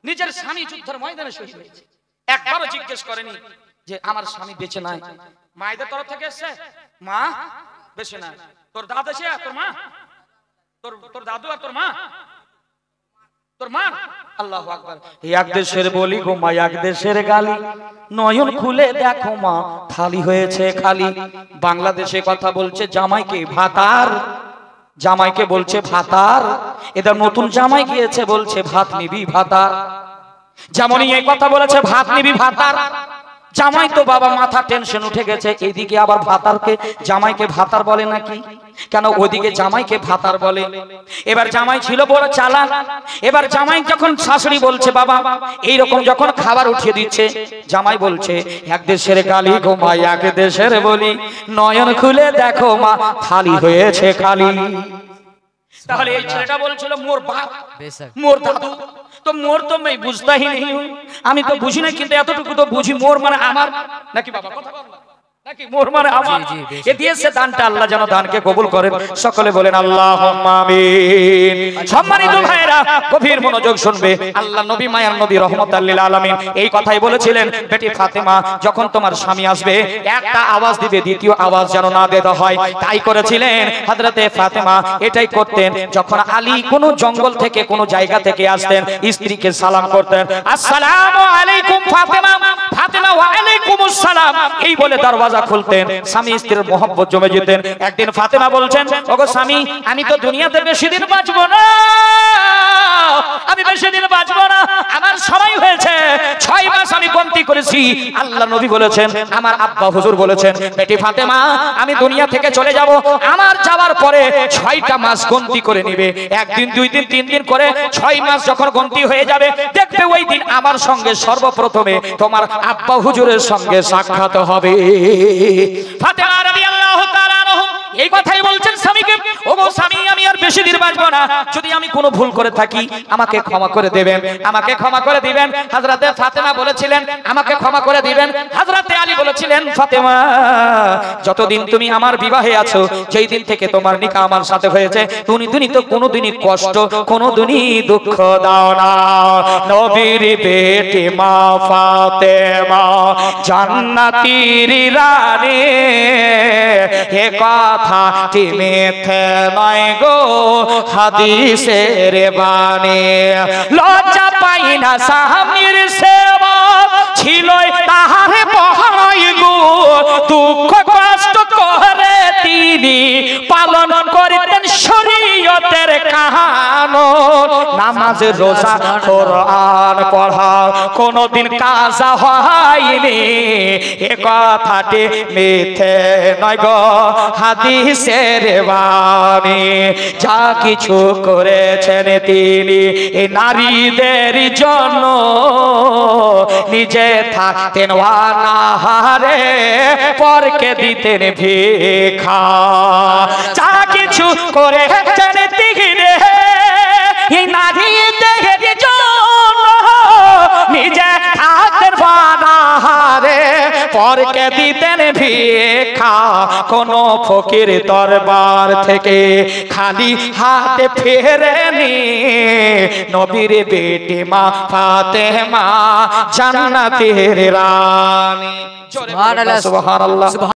নিজের স্বামী যুদ্ধের ময়দানে শহীদ হয়েছে, একবারও জিজ্ঞেস করেনি যে আমার স্বামী বেঁচে নাই। মায়েদের তরফ থেকে এসেছে, মা বেঁচে নাই, তোর দাদা আছে, তোর মা, তোর দাদু আর তোর মা, তোর মা আল্লাহু আকবার। এক দেশের বলি গো মা এক দেশের গালি, নয়ন খুলে দেখো মা থালি হয়েছে খালি। বাংলাদেশে কথা বলছে জামাইকে ভাতার, জামাইকে বলছে ভাতার। এদের নতুন জামাই গিয়েছে বলছে ভাত নিবি ভাতার। যেমনই এই কথা বলেছে ভাত নিবি ভাতার, জামাই তো বাবা মাথা টেনশন উঠে গেছে। এদিকে আবার ভাতারকে জামাইকে ভাতার বলে নাকি, কেন ওদিকে জামাইকে ভাতার বলে। এবার জামাই ছিল বড় চালাক। এবার জামাই যখন শাশুড়ি বলছে বাবা এইরকম যখন খাবার উঠিয়ে দিচ্ছে, জামাই বলছে এক দেশের গালি গো মা এক দেশের বলি, নয়ন খুলে দেখো মা থালি হয়েছে খালি। তাহলে এই ছেলেটা বলছিল মোর বাপ মোর দাদু, তো মোর তো मैं বুঝতা ही नहीं हूं, আমি তো বুঝি না, কিন্তু এতটুকু তো বুঝি মোর মানে আমার নাকি বাবা, কথা বল না নাকি মোর মানে আমার। এ দিয়েছে দানটা, আল্লাহ যেন দানকে কবুল করেন। সকলে বলেন আল্লাহুম্মা আমিন। সম্মানিত ভাইরা গভীর মনোযোগ শুনবে, আল্লাহ নবী মায়ার নবী রহমাতুল লিল আলামিন এই কথাই বলেছিলেন, বেটি ফাতেমা যখন তোমার স্বামী আসবে একটা আওয়াজ দিবে, দ্বিতীয় আওয়াজ যেন না দিতে হয়। তাই করেছিলেন হযরতে ফাতেমা, এটাই করতেন। যখন আলী কোন জঙ্গল থেকে কোন জায়গা থেকে আসতেন, স্ত্রীকে সালাম করতেন, আসসালামু আলাইকুম ফাতেমা, ফাতেমা ওয়া আলাইকুমুস সালাম এই বলে দরওয়াজা খুলতেন। স্বামী স্ত্রীর মহব্বত জমে যেতেন। একদিন ফাতেমা বলছেন, ওগো স্বামী আমি তো দুনিয়াতে বেশি দিন বাঁচবো না, আমি বেশি দিন বাঁচবো না, আমার সময় হয়েছে, 6 মাস আমি গন্তি করেছি। আল্লাহ নবী বলেছেন, আমার আব্বা হুজুর বলেছেন, বেটি ফাতেমা আমি দুনিয়া থেকে চলে যাব, আমার যাওয়ার পরে 6টা মাস গন্তি করে নিবে। একদিন 2 দিন 3 দিন করে 6 মাস যখন গন্তি হয়ে যাবে, দেখবে ওই দিন আমার সঙ্গে সর্বপ্রথমে তোমার আব্বা হুজুরের সঙ্গে সাক্ষাৎ হবে। ফাতেমা রাদিয়াল্লাহু তাআলা আনহা এই কথাই বলছেন স্বামীকে, ওগো স্বামী আমি আর বেশি দিন বাঁচবো না, যদি আমি কোনো ভুল করে থাকি আমাকে ক্ষমা করে দেবেন, আমাকে ক্ষমা করে দিবেন। হযরতে ফাতেমা বলেছিলেন আমাকে ক্ষমা করে দিবেন। হযরতে আলী বলেছিলেন ফাতেমা যতদিন তুমি আমার বিবাহে আছো, যেই দিন থেকে তোমার নিকাহ আমার সাথে হয়েছে, তুমি তো কোনোদিনই কষ্ট কোনোদিনই দুঃখ দাও না। নবীর বেটি মা ফাতেমা জান্নাতীর রানী, এ কথা মিথ্যে নয় গো হাদিসের বাণী। লজ্জা পাই না স্বামীর সেবা ছিল তাহার বহাই গো, দুঃখ কষ্ট করে তিনি পালন করতেন শরীয়তের কানুন। নামাজ রোজা কোরআন পড়া কোনদিন কাজা হয়নি, এ কথাটি মিথ্যে নয় গো হাদিসের বাণী। যা কিছু করেছেন তিনি এই নারীদের জন্য, নিজে থাকতেন অনাহারে পরকে দিতেন ভিক্ষা। যা কিছু করেছেন তিনি এই নারীদের জন্য, নিজে থাকতেন অনাহারে পরকে দিতেন ভিক্ষা। কোন ফকির দরবার থেকে খালি হাতে ফেরেনি, নবীর বেটি মা ফাতেমা জান্নাতের রানী। সুবহানাল্লাহ, সুবহানাল্লাহ।